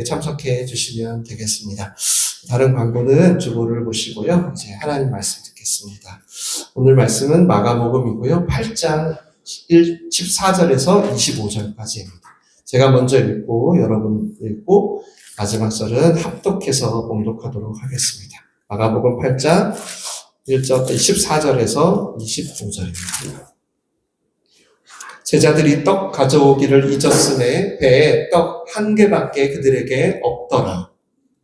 참석해 주시면 되겠습니다. 다른 광고는 주보를 보시고요. 이제 하나님 말씀 듣겠습니다. 오늘 말씀은 마가복음이고요. 8장 14절에서 25절까지입니다. 제가 먼저 읽고 여러분 읽고 마지막 절은 합독해서 봉독하도록 하겠습니다. 마가복음 8장 14절에서 25절입니다. 제자들이 떡 가져오기를 잊었음에 배에 떡 한 개밖에 그들에게 없더라.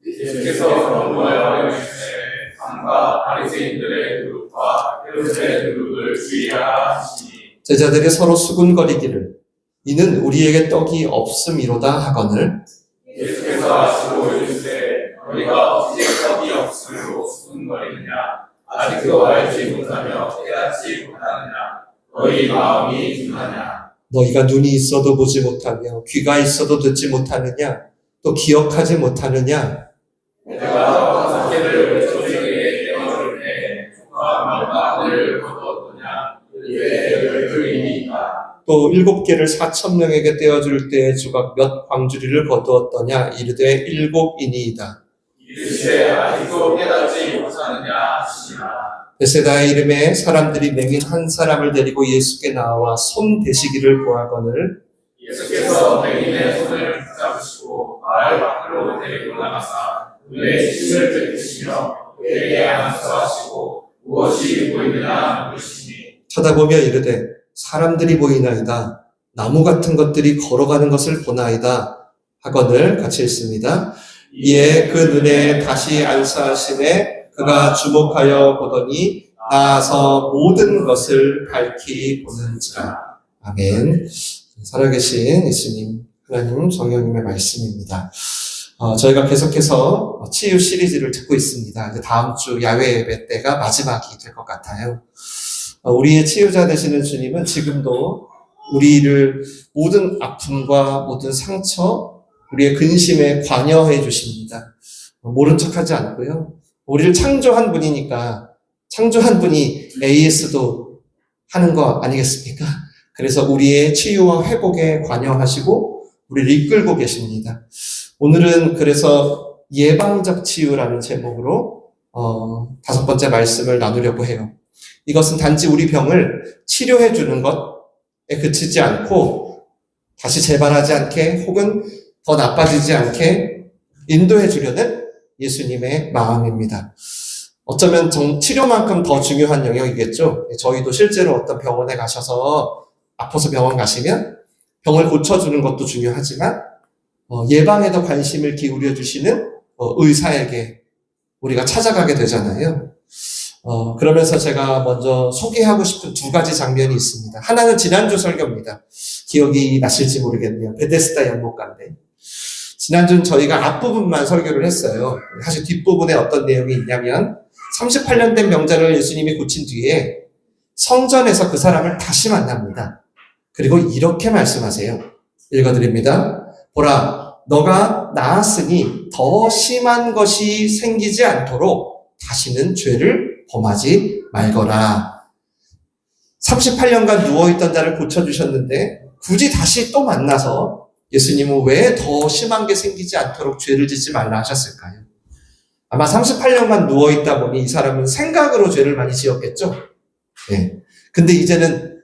예수께서 넘어야 이르시되 밤과 바리새인들의 그룹과 헤롯의 그룹을 주의하라 하시니 제자들이 서로 수군거리기를 이는 우리에게 떡이 없음이로다 하거늘 예수께서 하시고 이르시되 너희가 어찌 떡이 없음으로 수군거리느냐 아직도 알지 못하며 깨닫지 못하느냐 너희 마음이 둔하냐 너희가 눈이 있어도 보지 못하며 귀가 있어도 듣지 못하느냐 또 기억하지 못하느냐 내가 다섯 개를 저에게 떼어줄 때 조카 얼마를 거두었느냐 이에 열둘이니까 또 7개를 4,000명에게 떼어줄 때 주가 몇 광주리를 거두었더냐 이르되 7이니이다. 이르시되 아직도 깨닫지 못하느냐 하시니라. 베세다의 이름에 사람들이 맹인 한 사람을 데리고 예수께 나와 손 대시기를 구하거늘 예수께서 맹인의 손을 붙잡으시고 마을 밖으로 데리고 나가사 눈에 침을 뱉으시며 그에게 안수하시고 무엇이 보이느냐 물으시니 쳐다보며 이르되 사람들이 보이나이다. 나무 같은 것들이 걸어가는 것을 보나이다. 하거늘 같이 읽습니다. 이에 그 눈에 다시 안수하시매 그가 주목하여 보더니 나아서 모든 것을 밝히 보는지라. 아멘. 살아계신 예수님, 하나님, 성령님의 말씀입니다. 저희가 계속해서 치유 시리즈를 듣고 있습니다. 이제 다음 주 야외 예배 때가 마지막이 될 것 같아요. 우리의 치유자 되시는 주님은 지금도 우리를 모든 아픔과 모든 상처, 우리의 근심에 관여해 주십니다. 모른 척하지 않고요. 우리를 창조한 분이니까 창조한 분이 AS도 하는 거 아니겠습니까? 그래서 우리의 치유와 회복에 관여하시고 우리를 이끌고 계십니다. 오늘은 그래서 예방적 치유라는 제목으로 5번째 말씀을 나누려고 해요. 이것은 단지 우리 병을 치료해 주는 것에 그치지 않고 다시 재발하지 않게 혹은 더 나빠지지 않게 인도해 주려는 예수님의 마음입니다. 어쩌면 치료만큼 더 중요한 영역이겠죠. 저희도 실제로 어떤 병원에 가셔서 아파서 병원 가시면 병을 고쳐주는 것도 중요하지만 예방에도 관심을 기울여 주시는 의사에게 우리가 찾아가게 되잖아요. 그러면서 제가 먼저 소개하고 싶은 2가지 장면이 있습니다. 하나는 지난주 설교입니다. 기억이 나실지 모르겠네요. 베데스다 연못가인데 지난주는 저희가 앞부분만 설교를 했어요. 사실 뒷부분에 어떤 내용이 있냐면 38년 된 병자를 예수님이 고친 뒤에 성전에서 그 사람을 다시 만납니다. 그리고 이렇게 말씀하세요. 읽어드립니다. 보라, 너가 나았으니 더 심한 것이 생기지 않도록 다시는 죄를 범하지 말거라. 38년간 누워있던 자를 고쳐주셨는데 굳이 다시 또 만나서 예수님은 왜 더 심한 게 생기지 않도록 죄를 짓지 말라 하셨을까요? 아마 38년간 누워있다 보니 이 사람은 생각으로 죄를 많이 지었겠죠? 네. 근데 이제는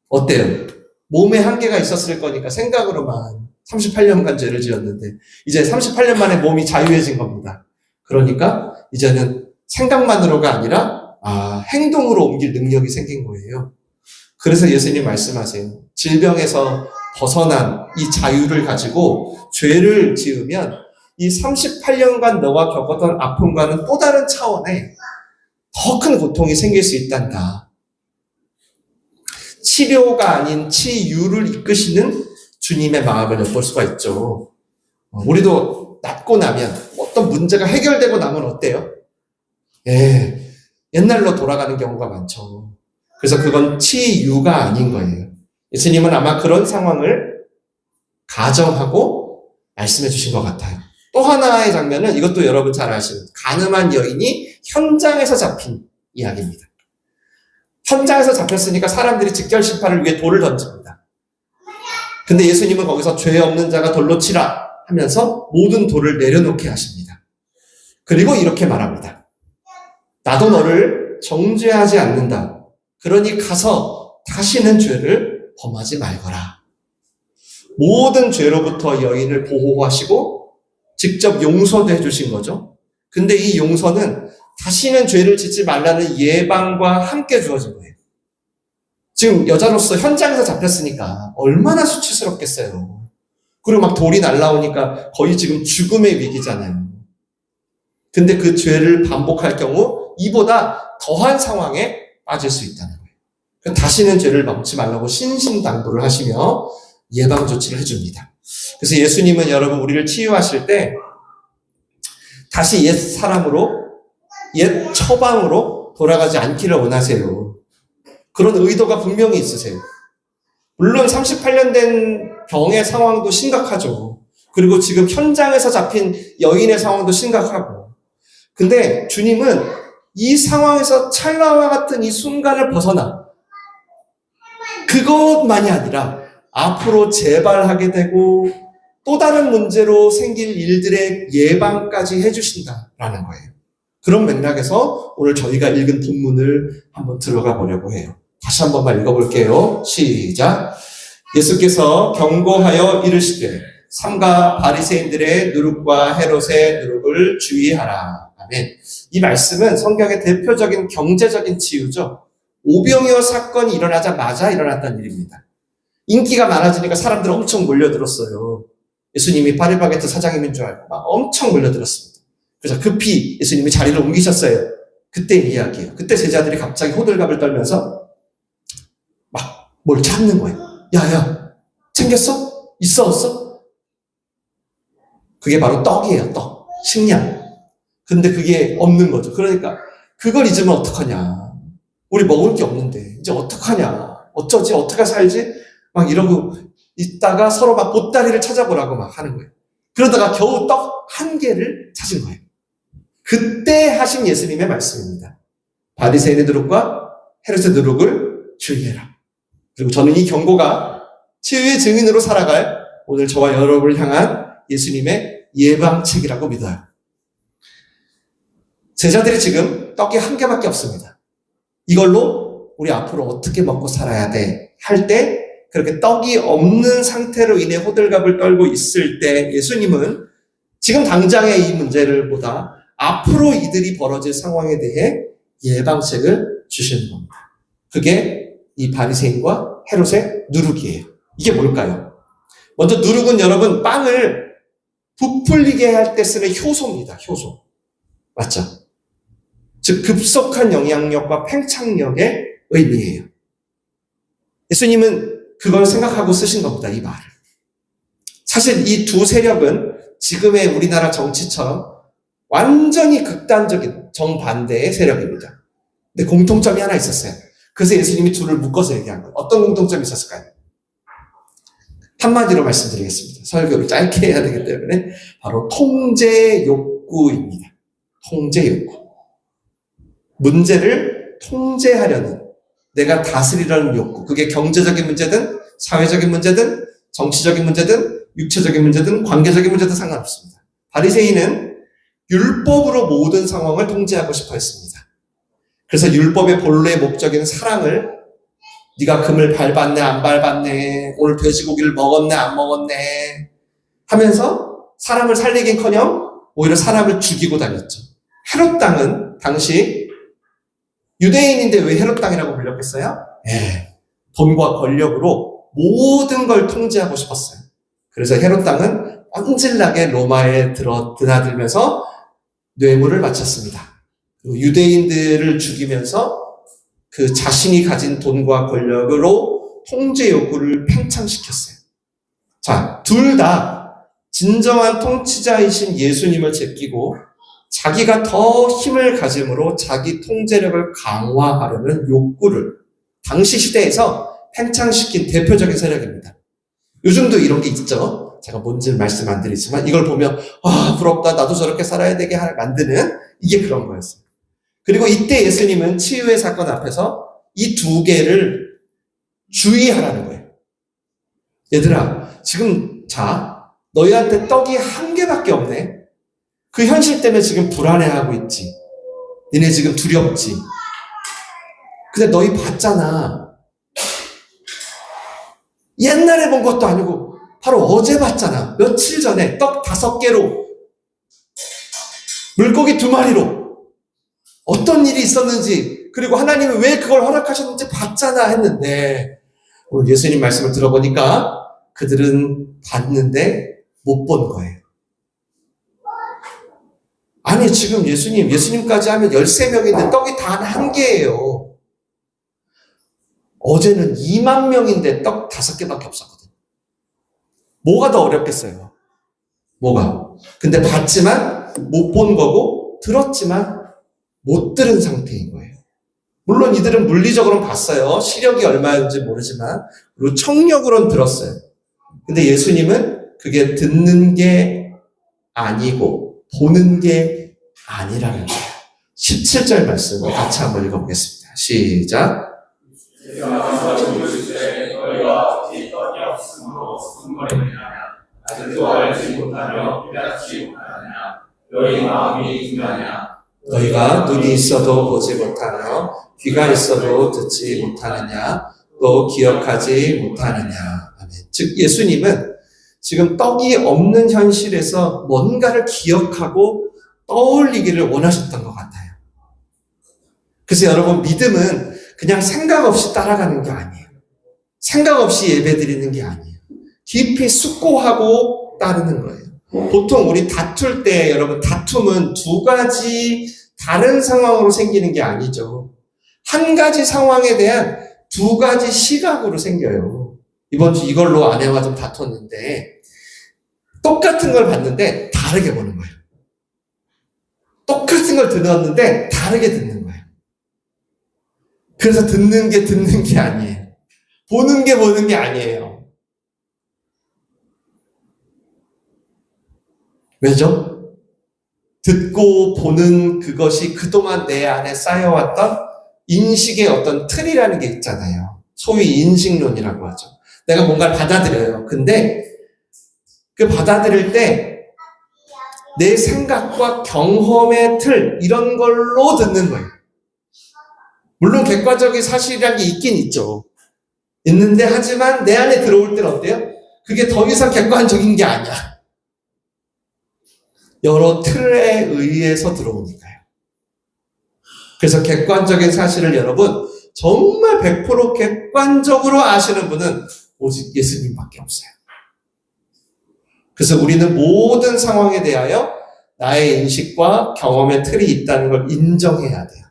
어때요? 몸에 한계가 있었을 거니까 생각으로만 38년간 죄를 지었는데 이제 38년 만에 몸이 자유해진 겁니다. 그러니까 이제는 생각만으로가 아니라 행동으로 옮길 능력이 생긴 거예요. 그래서 예수님 말씀하세요. 질병에서 벗어난 이 자유를 가지고 죄를 지으면 이 38년간 너가 겪었던 아픔과는 또 다른 차원의 더 큰 고통이 생길 수 있단다. 치료가 아닌 치유를 이끄시는 주님의 마음을 엿볼 수가 있죠. 우리도 낫고 나면 어떤 문제가 해결되고 나면 어때요? 옛날로 돌아가는 경우가 많죠. 그래서 그건 치유가 아닌 거예요. 예수님은 아마 그런 상황을 가정하고 말씀해 주신 것 같아요. 또 하나의 장면은 이것도 여러분 잘 아시는 간음한 여인이 현장에서 잡힌 이야기입니다. 현장에서 잡혔으니까 사람들이 직결 심판을 위해 돌을 던집니다. 근데 예수님은 거기서 죄 없는 자가 돌로 치라 하면서 모든 돌을 내려놓게 하십니다. 그리고 이렇게 말합니다. 나도 너를 정죄하지 않는다. 그러니 가서 다시는 죄를 범하지 말거라. 모든 죄로부터 여인을 보호하시고 직접 용서도 해주신 거죠. 근데 이 용서는 다시는 죄를 짓지 말라는 예방과 함께 주어진 거예요. 지금 여자로서 현장에서 잡혔으니까 얼마나 수치스럽겠어요. 그리고 막 돌이 날라오니까 거의 지금 죽음의 위기잖아요. 근데 그 죄를 반복할 경우 이보다 더한 상황에 빠질 수 있다는 거예요. 다시는 죄를 범치 말라고 신신당부를 하시며 예방 조치를 해줍니다. 그래서 예수님은 여러분 우리를 치유하실 때 다시 옛 사람으로, 옛 처방으로 돌아가지 않기를 원하세요. 그런 의도가 분명히 있으세요. 물론 38년 된 병의 상황도 심각하죠. 그리고 지금 현장에서 잡힌 여인의 상황도 심각하고. 근데 주님은 이 상황에서 찰나와 같은 이 순간을 벗어나 그것만이 아니라 앞으로 재발하게 되고 또 다른 문제로 생길 일들의 예방까지 해주신다라는 거예요. 그런 맥락에서 오늘 저희가 읽은 본문을 한번 들어가 보려고 해요. 다시 한 번만 읽어볼게요. 시작. 예수께서 경고하여 이르시되 삼가 바리새인들의 누룩과 헤롯의 누룩을 주의하라. 아멘. 이 말씀은 성경의 대표적인 경제적인 치유죠. 오병이어 사건이 일어나자마자 일어났던 일입니다. 인기가 많아지니까 사람들 엄청 몰려들었어요. 예수님이 파리바게트 사장님인 줄 알고 막 엄청 몰려들었습니다. 그래서 급히 예수님이 자리를 옮기셨어요. 그때 이야기예요. 그때 제자들이 갑자기 호들갑을 떨면서 막 뭘 찾는 거예요. 야야, 챙겼어? 있어 없어? 그게 바로 떡이에요. 떡, 식량. 근데 그게 없는 거죠. 그러니까 그걸 잊으면 어떡하냐. 우리 먹을 게 없는데 이제 어떡하냐. 어쩌지? 어떻게 살지? 막 이러고 있다가 서로 막 보따리를 찾아보라고 막 하는 거예요. 그러다가 겨우 떡 한 개를 찾은 거예요. 그때 하신 예수님의 말씀입니다. 바리새인의 누룩과 헤롯의 누룩을 주의해라. 그리고 저는 이 경고가 치유의 증인으로 살아갈 오늘 저와 여러분을 향한 예수님의 예방책이라고 믿어요. 제자들이 지금 떡이 한 개밖에 없습니다. 이걸로 우리 앞으로 어떻게 먹고 살아야 돼? 할 때 그렇게 떡이 없는 상태로 인해 호들갑을 떨고 있을 때 예수님은 지금 당장의 이 문제를 보다 앞으로 이들이 벌어질 상황에 대해 예방책을 주시는 겁니다. 그게 이 바리새인과 헤롯의 누룩이에요. 이게 뭘까요? 먼저 누룩은 여러분 빵을 부풀리게 할 때 쓰는 효소입니다. 효소. 맞죠? 즉 급속한 영향력과 팽창력의 의미예요. 예수님은 그걸 생각하고 쓰신 겁니다. 이 말을. 사실 이 두 세력은 지금의 우리나라 정치처럼 완전히 극단적인 정반대의 세력입니다. 근데 공통점이 하나 있었어요. 그래서 예수님이 둘을 묶어서 얘기한 거예요. 어떤 공통점이 있었을까요? 한마디로 말씀드리겠습니다. 설교를 짧게 해야 되기 때문에 바로 통제 욕구입니다. 통제 욕구. 문제를 통제하려는, 내가 다스리려는 욕구. 그게 경제적인 문제든 사회적인 문제든 정치적인 문제든 육체적인 문제든 관계적인 문제든 상관없습니다. 바리새인은 율법으로 모든 상황을 통제하고 싶어 했습니다. 그래서 율법의 본래의 목적인 사랑을 네가 금을 밟았네 안 밟았네, 오늘 돼지고기를 먹었네 안 먹었네 하면서 사람을 살리긴커녕 오히려 사람을 죽이고 다녔죠. 헤롯 땅은 당시 유대인인데 왜 헤롯 땅이라고 불렸겠어요? 돈과 권력으로 모든 걸 통제하고 싶었어요. 그래서 헤롯 땅은 뻔질나게 로마에 드나들면서 뇌물을 바쳤습니다. 유대인들을 죽이면서 그 자신이 가진 돈과 권력으로 통제 욕구를 팽창시켰어요. 자, 둘 다 진정한 통치자이신 예수님을 제끼고 자기가 더 힘을 가짐으로 자기 통제력을 강화하려는 욕구를 당시 시대에서 팽창시킨 대표적인 세력입니다. 요즘도 이런 게 있죠. 제가 뭔지 말씀 안 드리지만 이걸 보면 부럽다, 나도 저렇게 살아야 되게 만드는 이게 그런 거였어요. 그리고 이때 예수님은 치유의 사건 앞에서 이 두 개를 주의하라는 거예요. 얘들아, 지금 너희한테 떡이 한 개밖에 없네. 그 현실 때문에 지금 불안해하고 있지. 니네 지금 두렵지. 근데 너희 봤잖아. 옛날에 본 것도 아니고 바로 어제 봤잖아. 며칠 전에 떡 5개로 물고기 2마리로 어떤 일이 있었는지, 그리고 하나님이 왜 그걸 허락하셨는지 봤잖아 했는데, 오늘 예수님 말씀을 들어보니까 그들은 봤는데 못 본 거예요. 아니, 지금 예수님까지 하면 13명인데 떡이 단 1개예요. 어제는 2만 명인데 떡 5개밖에 없었거든. 뭐가 더 어렵겠어요? 뭐가? 근데 봤지만 못 본 거고, 들었지만 못 들은 상태인 거예요. 물론 이들은 물리적으로는 봤어요. 시력이 얼마인지 모르지만, 그리고 청력으로는 들었어요. 근데 예수님은 그게 듣는 게 아니고 보는 게 아니라는 거예요. 17절 말씀을 같이 한번 읽어보겠습니다. 시작. 너희가 떡이 없으므로 수군거리느냐? 아직도 알지 못하며 깨닫지 못하느냐? 너희 마음이 중요하냐? 너희가 눈이 있어도 보지 못하며 귀가 있어도 듣지 못하느냐? 또 기억하지 못하느냐? 아멘. 즉 예수님은 지금 떡이 없는 현실에서 뭔가를 기억하고 떠올리기를 원하셨던 것 같아요. 그래서 여러분, 믿음은 그냥 생각 없이 따라가는 게 아니에요. 생각 없이 예배드리는 게 아니에요. 깊이 숙고하고 따르는 거예요. 보통 우리 다툴 때, 여러분, 다툼은 2가지 다른 상황으로 생기는 게 아니죠. 한 가지 상황에 대한 2가지 시각으로 생겨요. 이번 주 이걸로 아내와 좀 다퉜는데, 똑같은 걸 봤는데 다르게 보는 거예요. 똑같은 걸 들었는데 다르게 듣는 거예요. 그래서 듣는 게 아니에요. 보는 게 아니에요. 왜죠? 듣고 보는 그것이 그동안 내 안에 쌓여왔던 인식의 어떤 틀이라는 게 있잖아요. 소위 인식론이라고 하죠. 내가 뭔가를 받아들여요. 근데 그 받아들일 때 내 생각과 경험의 틀, 이런 걸로 듣는 거예요. 물론 객관적인 사실이라는 게 있긴 있죠. 있는데, 하지만 내 안에 들어올 때는 어때요? 그게 더 이상 객관적인 게 아니야. 여러 틀에 의해서 들어오니까요. 그래서 객관적인 사실을 여러분, 정말 100% 객관적으로 아시는 분은 오직 예수님밖에 없어요. 그래서 우리는 모든 상황에 대하여 나의 인식과 경험의 틀이 있다는 걸 인정해야 돼요.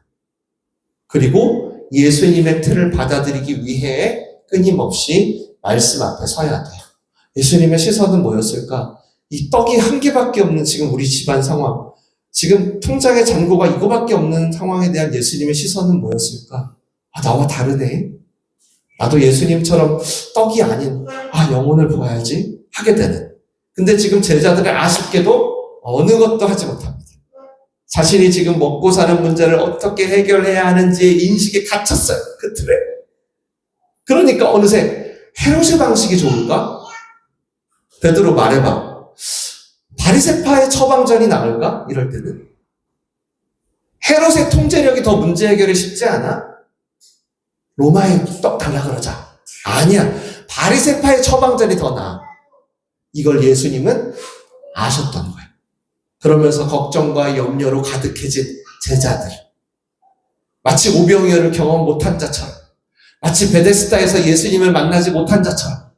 그리고 예수님의 틀을 받아들이기 위해 끊임없이 말씀 앞에 서야 돼요. 예수님의 시선은 뭐였을까? 이 떡이 1개밖에 없는 지금 우리 집안 상황, 지금 통장의 잔고가 이거밖에 없는 상황에 대한 예수님의 시선은 뭐였을까? 나와 다르네. 나도 예수님처럼 떡이 아닌 영혼을 보아야지 하게 되는. 근데 지금 제자들은 아쉽게도 어느 것도 하지 못합니다. 자신이 지금 먹고 사는 문제를 어떻게 해결해야 하는지의 인식에 갇혔어요. 그 틀에. 그러니까 어느새 헤롯의 방식이 좋을까? 베드로 말해봐. 바리새파의 처방전이 나을까? 이럴 때는. 헤롯의 통제력이 더 문제 해결이 쉽지 않아? 로마에 떡 달라 그러자. 아니야. 바리새파의 처방전이 더 나아. 이걸 예수님은 아셨던 거예요. 그러면서 걱정과 염려로 가득해진 제자들. 마치 오병이어를 경험 못한 자처럼, 마치 베데스다에서 예수님을 만나지 못한 자처럼.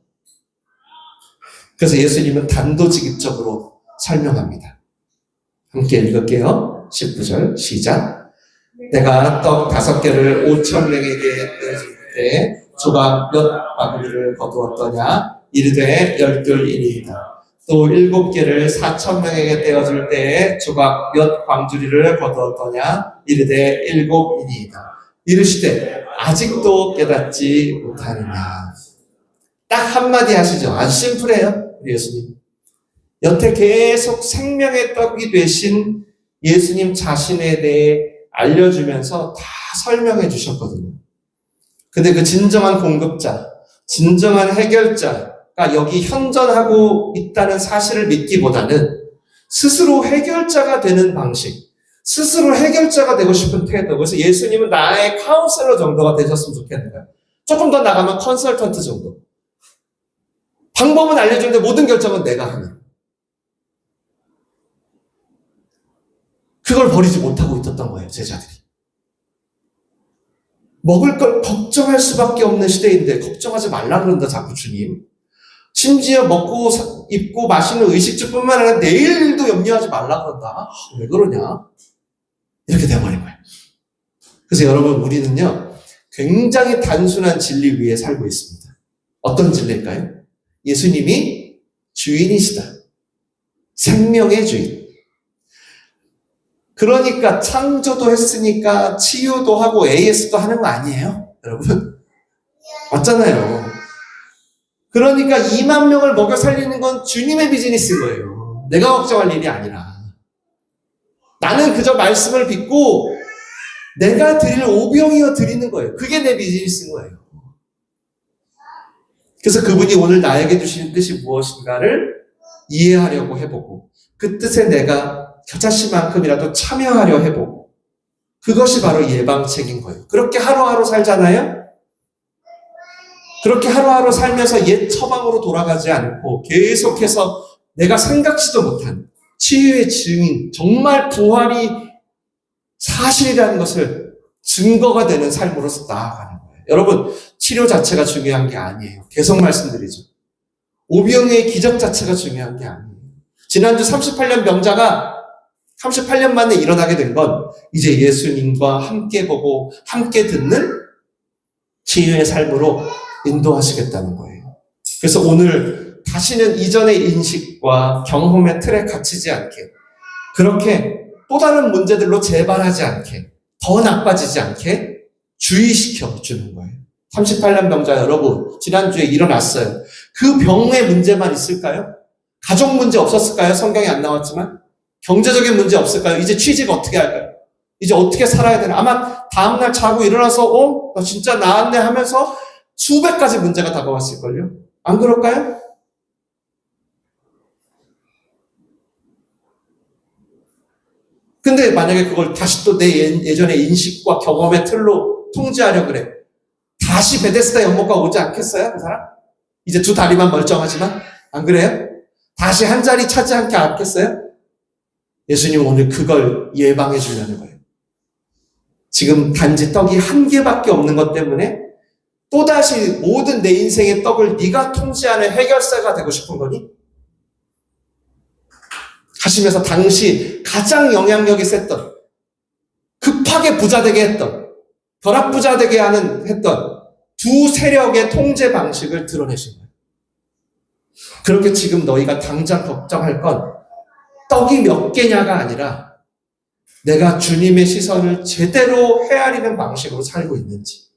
그래서 예수님은 단도직입적으로 설명합니다. 함께 읽을게요. 19절 시작. 내가 떡 5개를 5,000명에게 떼어줄 때 조각 몇 바구니를 거두었더냐? 이르되 12이니이다. 또 7개를 4,000명에게 떼어줄 때에 조각 몇 광주리를 거두었더냐? 이르되 7이니이다. 이르시되 아직도 깨닫지 못하느냐. 딱 한마디 하시죠. 아주 심플해요, 우리 예수님. 여태 계속 생명의 떡이 되신 예수님 자신에 대해 알려주면서 다 설명해 주셨거든요. 근데 그 진정한 공급자, 진정한 해결자, 여기 현존하고 있다는 사실을 믿기보다는 스스로 해결자가 되는 방식, 스스로 해결자가 되고 싶은 태도. 그래서 예수님은 나의 카운셀러 정도가 되셨으면 좋겠는 거예요. 조금 더 나가면 컨설턴트 정도. 방법은 알려주는데 모든 결정은 내가 하는. 그걸 버리지 못하고 있었던 거예요, 제자들이. 먹을 걸 걱정할 수밖에 없는 시대인데 걱정하지 말라 그런다, 자꾸 주님. 심지어 먹고 입고 마시는 의식주뿐만 아니라 내일도 염려하지 말라 그런다. 왜 그러냐? 이렇게 돼버린 거예요. 그래서 여러분, 우리는요, 굉장히 단순한 진리 위에 살고 있습니다. 어떤 진리일까요? 예수님이 주인이시다. 생명의 주인. 그러니까 창조도 했으니까 치유도 하고 AS도 하는 거 아니에요? 여러분. 맞잖아요. 그러니까 2만 명을 먹여 살리는 건 주님의 비즈니스인 거예요. 내가 걱정할 일이 아니라. 나는 그저 말씀을 빚고 내가 드릴 오병이어 드리는 거예요. 그게 내 비즈니스인 거예요. 그래서 그분이 오늘 나에게 주시는 뜻이 무엇인가를 이해하려고 해보고 그 뜻에 내가 겨자씨만큼이라도 참여하려 해보고 그것이 바로 예방책인 거예요. 그렇게 하루하루 살잖아요. 그렇게 하루하루 살면서 옛 처방으로 돌아가지 않고 계속해서 내가 생각지도 못한 치유의 증인, 정말 부활이 사실이라는 것을 증거가 되는 삶으로서 나아가는 거예요. 여러분, 치료 자체가 중요한 게 아니에요. 계속 말씀드리죠. 오병이어의 기적 자체가 중요한 게 아니에요. 지난주 38년 병자가 38년 만에 일어나게 된 건 이제 예수님과 함께 보고 함께 듣는 치유의 삶으로 인도하시겠다는 거예요. 그래서 오늘 다시는 이전의 인식과 경험의 틀에 갇히지 않게, 그렇게 또 다른 문제들로 재발하지 않게, 더 나빠지지 않게 주의시켜 주는 거예요. 38년 병자 여러분, 지난주에 일어났어요. 그 병의 문제만 있을까요? 가족 문제 없었을까요? 성경에 안 나왔지만. 경제적인 문제 없을까요? 이제 취직 어떻게 할까요? 이제 어떻게 살아야 되나? 아마 다음날 자고 일어나서 나 진짜 나았네 하면서 수백 가지 문제가 다가왔을걸요? 안 그럴까요? 근데 만약에 그걸 다시 또 내 예전의 인식과 경험의 틀로 통제하려 그래. 다시 베데스다 연못가 오지 않겠어요? 그 사람? 이제 두 다리만 멀쩡하지만? 안 그래요? 다시 한 자리 차지하지 않겠어요? 예수님은 오늘 그걸 예방해 주려는 거예요. 지금 단지 떡이 한 개밖에 없는 것 때문에 또다시 모든 내 인생의 떡을 네가 통제하는 해결사가 되고 싶은 거니? 하시면서 당시 가장 영향력이 셌던, 급하게 부자되게 했던, 벼락부자되게 했던 두 세력의 통제 방식을 드러내신 거예요. 그렇게 지금 너희가 당장 걱정할 건 떡이 몇 개냐가 아니라 내가 주님의 시선을 제대로 헤아리는 방식으로 살고 있는지,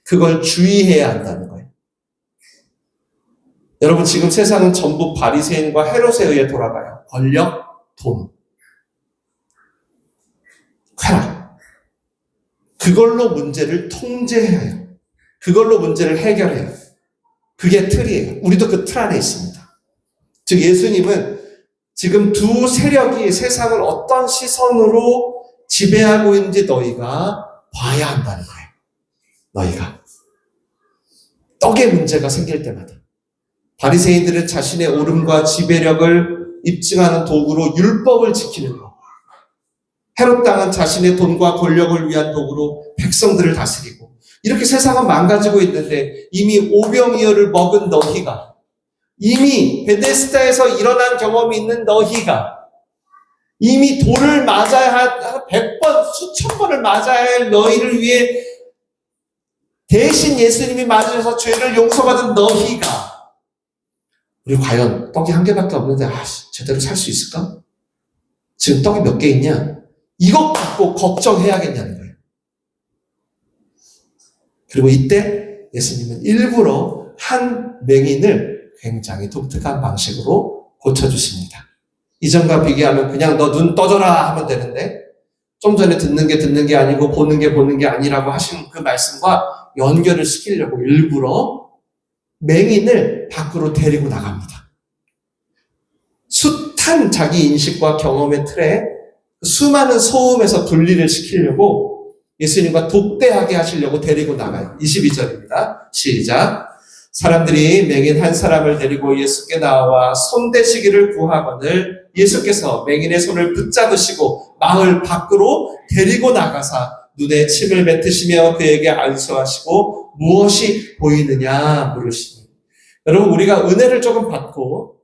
그걸 주의해야 한다는 거예요. 여러분, 지금 세상은 전부 바리새인과 헤롯에 의해 돌아가요. 권력, 돈, 쾌락. 그걸로 문제를 통제해야 해요. 그걸로 문제를 해결해요. 그게 틀이에요. 우리도 그 틀 안에 있습니다. 즉 예수님은 지금 두 세력이 세상을 어떤 시선으로 지배하고 있는지 너희가 봐야 한다는 거예요. 너희가. 떡의 문제가 생길 때마다. 바리새인들은 자신의 오름과 지배력을 입증하는 도구로 율법을 지키는 것. 헤롯 당은 자신의 돈과 권력을 위한 도구로 백성들을 다스리고, 이렇게 세상은 망가지고 있는데 이미 오병이어를 먹은 너희가, 이미 베데스다에서 일어난 경험이 있는 너희가, 이미 돌을 맞아야 할 100번, 수천 번을 맞아야 할 너희를 위해 대신 예수님이 맞으셔서 죄를 용서받은 너희가, 우리 과연 떡이 한 개밖에 없는데 제대로 살 수 있을까? 지금 떡이 몇 개 있냐? 이것 갖고 걱정해야겠냐는 거예요. 그리고 이때 예수님은 일부러 한 맹인을 굉장히 독특한 방식으로 고쳐주십니다. 이전과 비교하면 그냥 너 눈 떠져라 하면 되는데, 좀 전에 듣는 게 아니고 보는 게 아니라고 하신 그 말씀과 연결을 시키려고 일부러 맹인을 밖으로 데리고 나갑니다. 숱한 자기 인식과 경험의 틀에 수많은 소음에서 분리를 시키려고 예수님과 독대하게 하시려고 데리고 나가요. 22절입니다. 시작. 사람들이 맹인 한 사람을 데리고 예수께 나와 손대시기를 구하거늘 예수께서 맹인의 손을 붙잡으시고 마을 밖으로 데리고 나가사 눈에 침을 뱉으시며 그에게 안수하시고 무엇이 보이느냐 물으시니. 여러분, 우리가 은혜를 조금 받고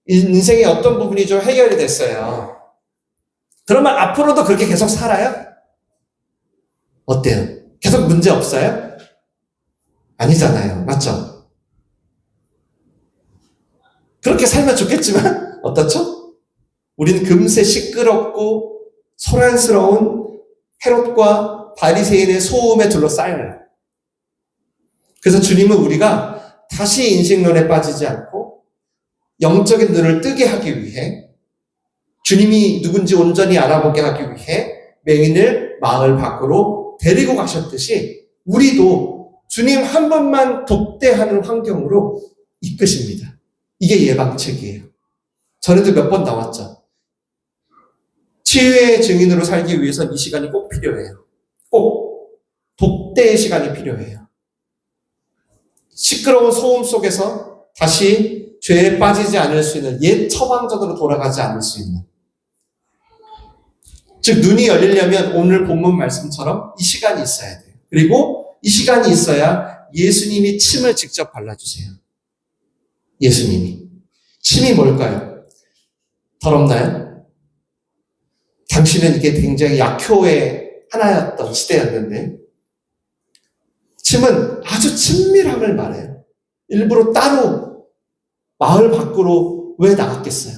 인생의 어떤 부분이 좀 해결이 됐어요. 그러면 앞으로도 그렇게 계속 살아요? 어때요? 계속 문제 없어요? 아니잖아요. 맞죠? 그렇게 살면 좋겠지만 어떻죠? 우리는 금세 시끄럽고 소란스러운 헤롯과 바리새인의 소음에 둘러싸여요. 그래서 주님은 우리가 다시 인식론에 빠지지 않고 영적인 눈을 뜨게 하기 위해, 주님이 누군지 온전히 알아보게 하기 위해 맹인을 마을 밖으로 데리고 가셨듯이 우리도 주님 한 번만 독대하는 환경으로 이끄십니다. 이게 예방책이에요. 전에도 몇 번 나왔죠. 치유의 증인으로 살기 위해서는 이 시간이 꼭 필요해요. 꼭 독대의 시간이 필요해요. 시끄러운 소음 속에서 다시 죄에 빠지지 않을 수 있는, 옛 처방전으로 돌아가지 않을 수 있는, 즉 눈이 열리려면 오늘 본문 말씀처럼 이 시간이 있어야 돼요. 그리고 이 시간이 있어야 예수님이 침을 직접 발라주세요. 예수님이. 침이 뭘까요? 더럽나요? 당신은 이게 굉장히 약효의 하나였던 시대였는데, 침은 아주 친밀함을 말해요. 일부러 따로 마을 밖으로 왜 나갔겠어요?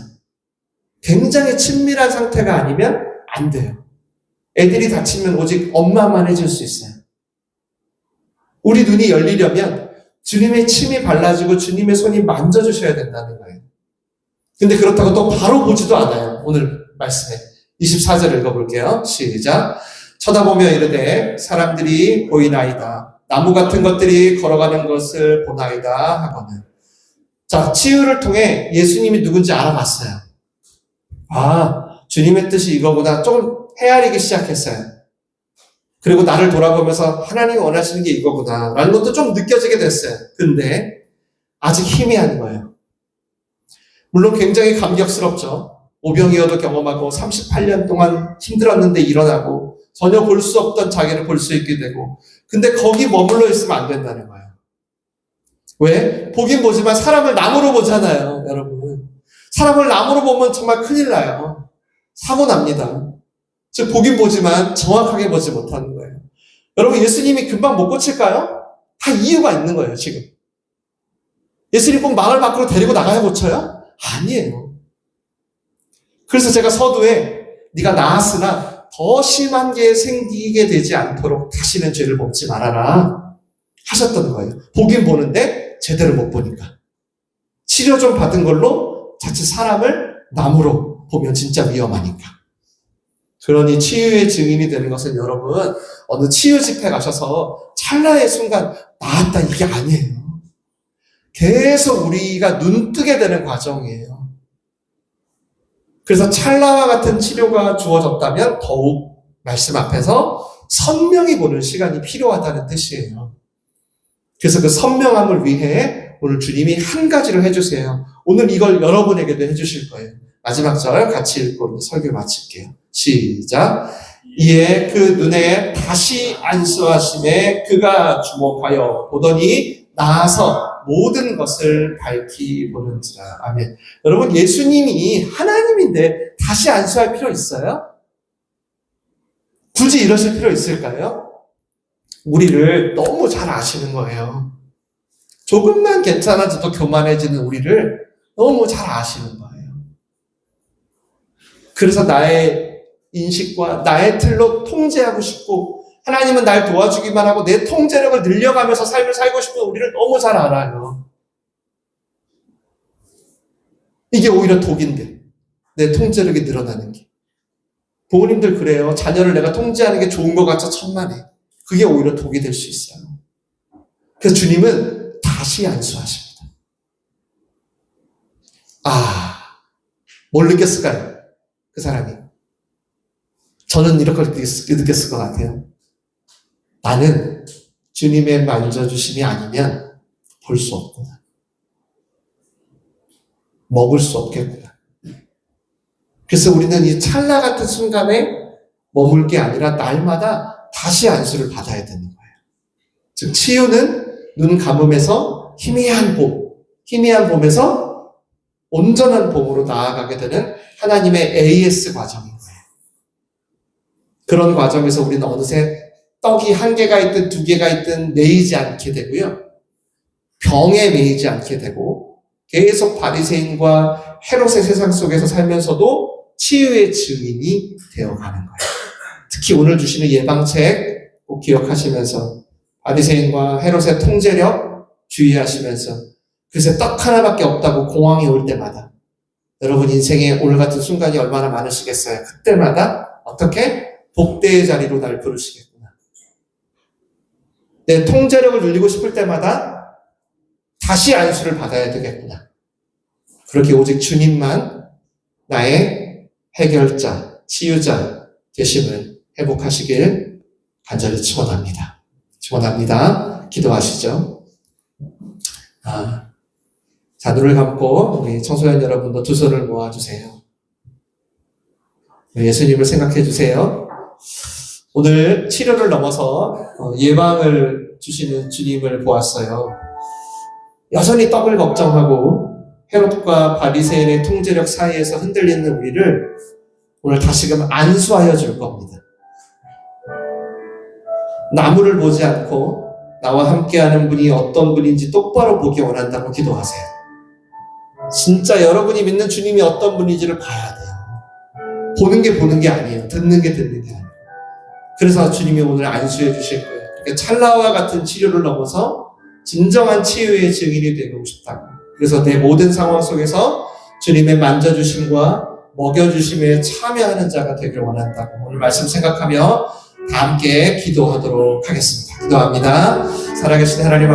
굉장히 친밀한 상태가 아니면 안 돼요. 애들이 다치면 오직 엄마만 해줄 수 있어요. 우리 눈이 열리려면 주님의 침이 발라지고 주님의 손이 만져주셔야 된다는 거예요. 근데 그렇다고 또 바로 보지도 않아요. 오늘 말씀에 24절 읽어볼게요. 시작. 쳐다보며 이르되 사람들이 보이나이다. 나무 같은 것들이 걸어가는 것을 보나이다 하거늘. 자, 치유를 통해 예수님이 누군지 알아봤어요. 아, 주님의 뜻이 이거보다 조금 헤아리기 시작했어요. 그리고 나를 돌아보면서 하나님이 원하시는 게 이거구나 라는 것도 좀 느껴지게 됐어요. 근데 아직 희미한 거예요. 물론 굉장히 감격스럽죠. 오병이어도 경험하고 38년 동안 힘들었는데 일어나고 전혀 볼 수 없던 자기를 볼 수 있게 되고, 근데 거기 머물러 있으면 안 된다는 거예요. 왜? 보긴 보지만 사람을 나무로 보잖아요, 여러분. 사람을 나무로 보면 정말 큰일 나요. 사고 납니다. 즉 보긴 보지만 정확하게 보지 못하는 거예요. 여러분, 예수님이 금방 못 고칠까요? 다 이유가 있는 거예요, 지금. 예수님 꼭 마을 밖으로 데리고 나가야 고쳐요? 아니에요. 그래서 제가 서두에 네가 나았으나 더 심한 게 생기게 되지 않도록 다시는 죄를 범지 말아라 하셨던 거예요. 보긴 보는데 제대로 못 보니까. 치료 좀 받은 걸로 자칫 사람을 나무로 보면 진짜 위험하니까. 그러니 치유의 증인이 되는 것은 여러분, 어느 치유 집회 가셔서 찰나의 순간 나았다 이게 아니에요. 계속 우리가 눈 뜨게 되는 과정이에요. 그래서 찰나와 같은 치료가 주어졌다면 더욱 말씀 앞에서 선명히 보는 시간이 필요하다는 뜻이에요. 그래서 그 선명함을 위해 오늘 주님이 한 가지를 해주세요. 오늘 이걸 여러분에게도 해주실 거예요. 마지막 절 같이 읽고 설교 마칠게요. 시작. 이에 그 눈에 다시 안수하심에 그가 주목하여 보더니 나아서 모든 것을 밝히 보는지라. 아멘. 여러분, 예수님이 하나님인데 다시 안수할 필요 있어요? 굳이 이러실 필요 있을까요? 우리를 너무 잘 아시는 거예요. 조금만 괜찮아져도 교만해지는 우리를 너무 잘 아시는 거예요. 그래서 나의 인식과 나의 틀로 통제하고 싶고, 하나님은 날 도와주기만 하고 내 통제력을 늘려가면서 삶을 살고 싶은 우리를 너무 잘 알아요. 이게 오히려 독인데, 내 통제력이 늘어나는 게. 부모님들 그래요. 자녀를 내가 통제하는 게 좋은 것 같아 천만에. 그게 오히려 독이 될 수 있어요. 그래서 주님은 다 다시 안수하십니다. 뭘 느꼈을까요? 그 사람이. 저는 이렇게 느꼈을 것 같아요. 나는 주님의 만져주심이 아니면 볼 수 없구나. 먹을 수 없겠구나. 그래서 우리는 이 찰나 같은 순간에 머물 게 아니라 날마다 다시 안수를 받아야 되는 거예요. 즉 치유는 눈 감음에서 희미한 봄에서 온전한 봄으로 나아가게 되는 하나님의 AS 과정인 거예요. 그런 과정에서 우리는 어느새 떡이 1개가 있든 2개가 있든 매이지 않게 되고요. 병에 매이지 않게 되고 계속 바리새인과 헤롯의 세상 속에서 살면서도 치유의 증인이 되어가는 거예요. 특히 오늘 주시는 예방책 꼭 기억하시면서 바리새인과 헤롯의 통제력 주의하시면서 글쎄 떡 하나밖에 없다고 공황이 올 때마다 여러분 인생에 오늘 같은 순간이 얼마나 많으시겠어요. 그때마다 어떻게 복대의 자리로 날 부르시겠구나. 내 통제력을 누리고 싶을 때마다 다시 안수를 받아야 되겠구나. 그렇게 오직 주님만 나의 해결자, 치유자 되심을 회복하시길 간절히 축원합니다. 기도하시죠. 자, 눈을 감고 우리 청소년 여러분도 두 손을 모아주세요. 예수님을 생각해 주세요. 오늘 치료를 넘어서 예방을 주시는 주님을 보았어요. 여전히 떡을 걱정하고 헤롯과 바리새인의 통제력 사이에서 흔들리는 우리를 오늘 다시금 안수하여 줄 겁니다. 나무를 보지 않고 나와 함께하는 분이 어떤 분인지 똑바로 보기 원한다고 기도하세요. 진짜 여러분이 믿는 주님이 어떤 분인지를 봐야 돼요. 보는 게 아니에요. 듣는 게 아니에요. 그래서 주님이 오늘 안수해 주실 거예요. 그러니까 찰나와 같은 치료를 넘어서 진정한 치유의 증인이 되고 싶다고. 그래서 내 모든 상황 속에서 주님의 만져주심과 먹여주심에 참여하는 자가 되길 원한다고 오늘 말씀 생각하며 다 함께 기도하도록 하겠습니다. 기도합니다. 살아계신 하나님